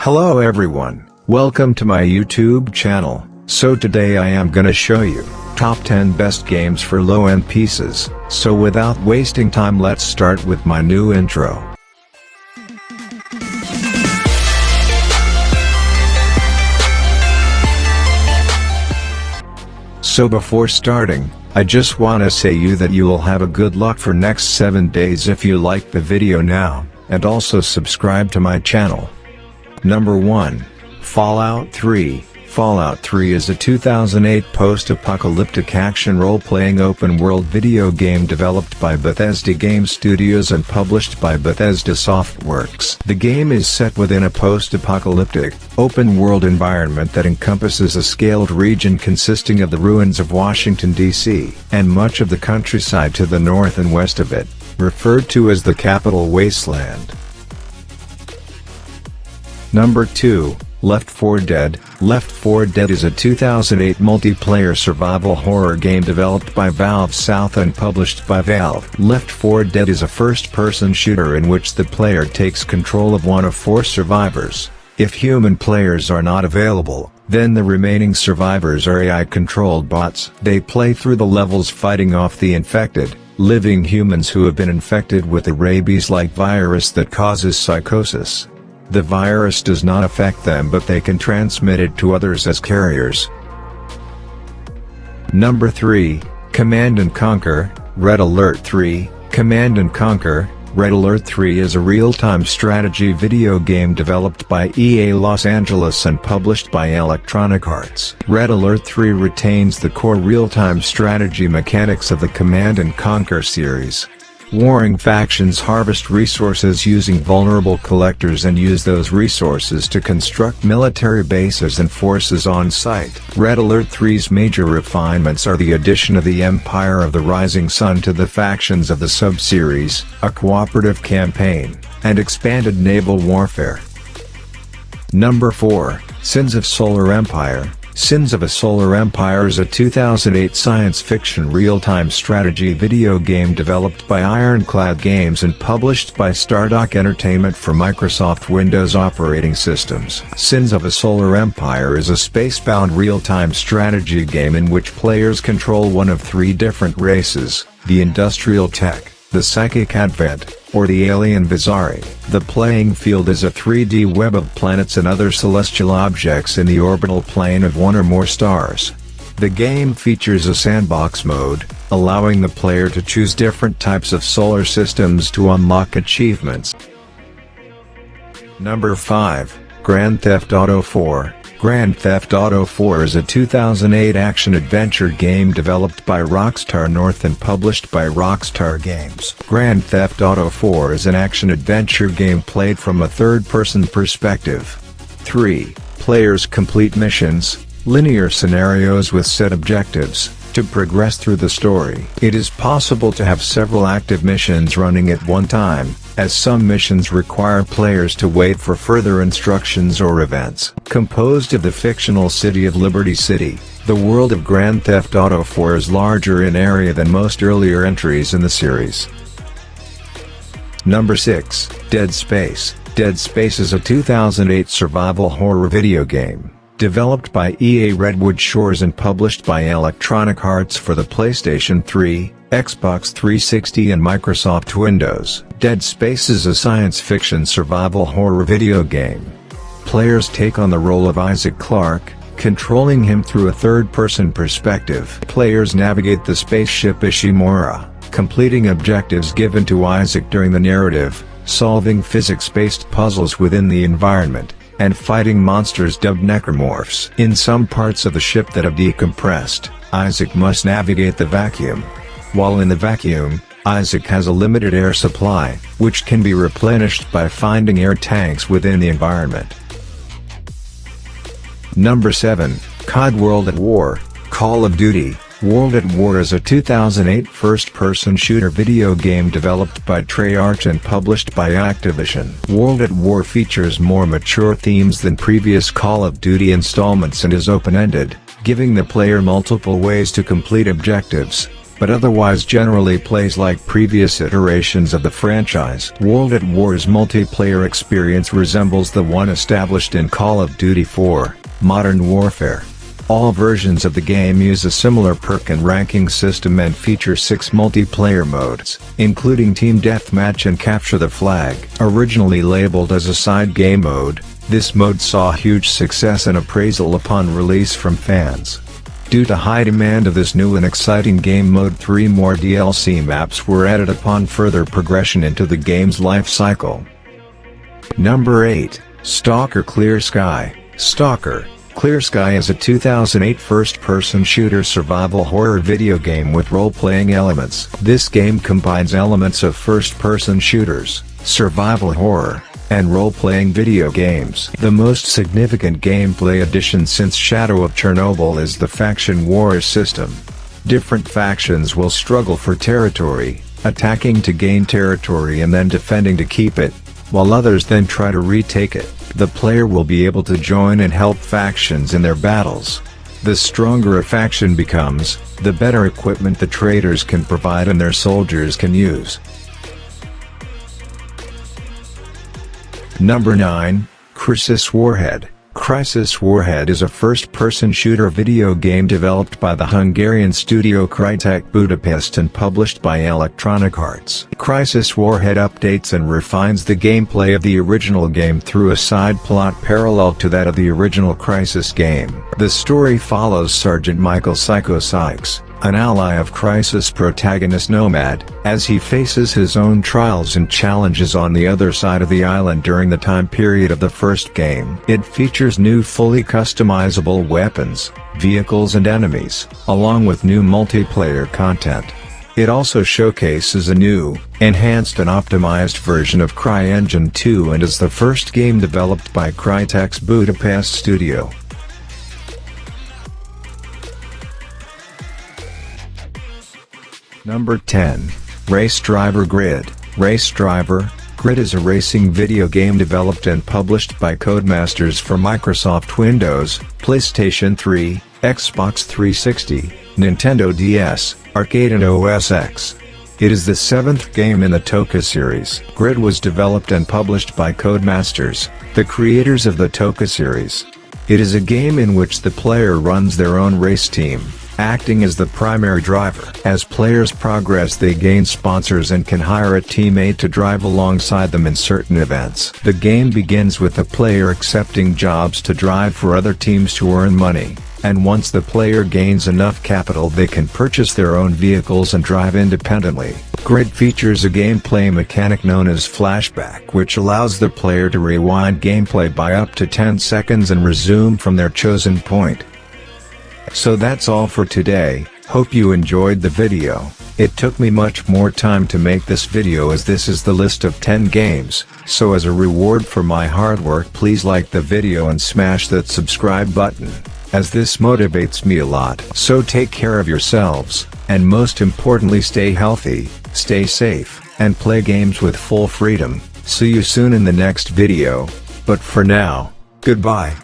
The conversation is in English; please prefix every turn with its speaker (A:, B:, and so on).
A: Hello everyone, welcome to my YouTube channel. So today I am gonna show you top 10 best games for low-end pieces. So without wasting time, let's start with my new intro. So before starting, I just wanna say you that you will have a good luck for next 7 days if you like the video now, and also subscribe to my channel. Number 1. Fallout 3. Fallout 3 is a 2008 post-apocalyptic action role-playing open-world video game developed by Bethesda Game Studios and published by Bethesda Softworks. The game is set within a post-apocalyptic, open-world environment that encompasses a scaled region consisting of the ruins of Washington, D.C., and much of the countryside to the north and west of it, referred to as the Capital Wasteland. Number 2. Left 4 Dead. Left 4 Dead is a 2008 multiplayer survival horror game developed by Valve South and published by Valve. Left 4 Dead is a first-person shooter in which the player takes control of one of 4 survivors. If human players are not available, then the remaining survivors are AI-controlled bots. They play through the levels fighting off the infected, living humans who have been infected with a rabies-like virus that causes psychosis. The virus does not affect them, but they can transmit it to others as carriers. Number 3. Command & Conquer: Red Alert 3. Command & Conquer: Red Alert 3 is a real-time strategy video game developed by EA Los Angeles and published by Electronic Arts. Red Alert 3 retains the core real-time strategy mechanics of the Command & Conquer series. Warring factions harvest resources using vulnerable collectors and use those resources to construct military bases and forces on site. Red Alert 3's major refinements are the addition of the Empire of the Rising Sun to the factions of the sub-series, a cooperative campaign, and expanded naval warfare. Number 4. Sins of Solar Empire. Sins of a Solar Empire is a 2008 science fiction real-time strategy video game developed by Ironclad Games and published by Stardock Entertainment for Microsoft Windows operating systems. Sins of a Solar Empire is a space-bound real-time strategy game in which players control one of 3 different races: the Industrial Tech, the Psychic Advent, or the Alien Visari. The playing field is a 3D web of planets and other celestial objects in the orbital plane of one or more stars. The game features a sandbox mode, allowing the player to choose different types of solar systems to unlock achievements. Number 5. Grand Theft Auto 4. Grand Theft Auto 4 is a 2008 action-adventure game developed by Rockstar North and published by Rockstar Games. Grand Theft Auto 4 is an action-adventure game played from a third-person perspective. 3 players complete missions, linear scenarios with set objectives, to progress through the story. It is possible to have several active missions running at one time, as some missions require players to wait for further instructions or events. Composed of the fictional city of Liberty City, the world of Grand Theft Auto 4 is larger in area than most earlier entries in the series. Number 6. Dead Space. Dead Space is a 2008 survival horror video game, developed by EA Redwood Shores and published by Electronic Arts for the PlayStation 3, Xbox 360 and Microsoft Windows. Dead Space is a science fiction survival horror video game. Players take on the role of Isaac Clarke, controlling him through a third-person perspective. Players navigate the spaceship Ishimura, completing objectives given to Isaac during the narrative, solving physics-based puzzles within the environment, and fighting monsters dubbed necromorphs. In some parts of the ship that have decompressed, Isaac must navigate the vacuum. While in the vacuum, Isaac has a limited air supply, which can be replenished by finding air tanks within the environment. Number 7. COD World at War. Call of Duty: World at War is a 2008 first-person shooter video game developed by Treyarch and published by Activision. World at War features more mature themes than previous Call of Duty installments and is open-ended, giving the player multiple ways to complete objectives. but otherwise generally plays like previous iterations of the franchise. World at War's multiplayer experience resembles the one established in Call of Duty 4, Modern Warfare. All versions of the game use a similar perk and ranking system and feature 6 multiplayer modes, including Team Deathmatch and Capture the Flag. Originally labeled as a side game mode, this mode saw huge success and appraisal upon release from fans. Due to high demand of this new and exciting game mode, 3 more DLC maps were added upon further progression into the game's life cycle. Number 8, Stalker Clear Sky. Stalker Clear Sky is a 2008 first-person shooter survival horror video game with role-playing elements. This game combines elements of first-person shooters, survival horror, and role-playing video games. The most significant gameplay addition since Shadow of Chernobyl is the Faction Wars system. Different factions will struggle for territory, attacking to gain territory and then defending to keep it, while others then try to retake it. The player will be able to join and help factions in their battles. The stronger a faction becomes, the better equipment the traitors can provide and their soldiers can use. Number 9, Crysis Warhead. Crysis Warhead is a first-person shooter video game developed by the Hungarian studio Crytek Budapest and published by Electronic Arts. Crysis Warhead updates and refines the gameplay of the original game through a side plot parallel to that of the original Crysis game. The story follows Sergeant Michael Psycho Sykes, an ally of Crysis protagonist Nomad, as he faces his own trials and challenges on the other side of the island during the time period of the first game. It features new fully customizable weapons, vehicles and enemies, along with new multiplayer content. It also showcases a new, enhanced and optimized version of CryEngine 2 and is the first game developed by Crytek's Budapest studio. Number 10, Race Driver Grid. Race Driver Grid is a racing video game developed and published by Codemasters for Microsoft Windows, PlayStation 3, Xbox 360, Nintendo DS, Arcade and OS X. It is the 7th game in the Toka series. Grid was developed and published by Codemasters, the creators of the Toka series. It is a game in which the player runs their own race team, acting as the primary driver. As players progress, they gain sponsors and can hire a teammate to drive alongside them in certain events. The game begins with the player accepting jobs to drive for other teams to earn money, and once the player gains enough capital they can purchase their own vehicles and drive independently. Grid features a gameplay mechanic known as flashback, which allows the player to rewind gameplay by up to 10 seconds and resume from their chosen point. So that's all for today. Hope you enjoyed the video. It took me much more time to make this video as this is the list of 10 games, so as a reward for my hard work please like the video and smash that subscribe button, as this motivates me a lot. So take care of yourselves, and most importantly stay healthy, stay safe, and play games with full freedom. See you soon in the next video, but for now, goodbye.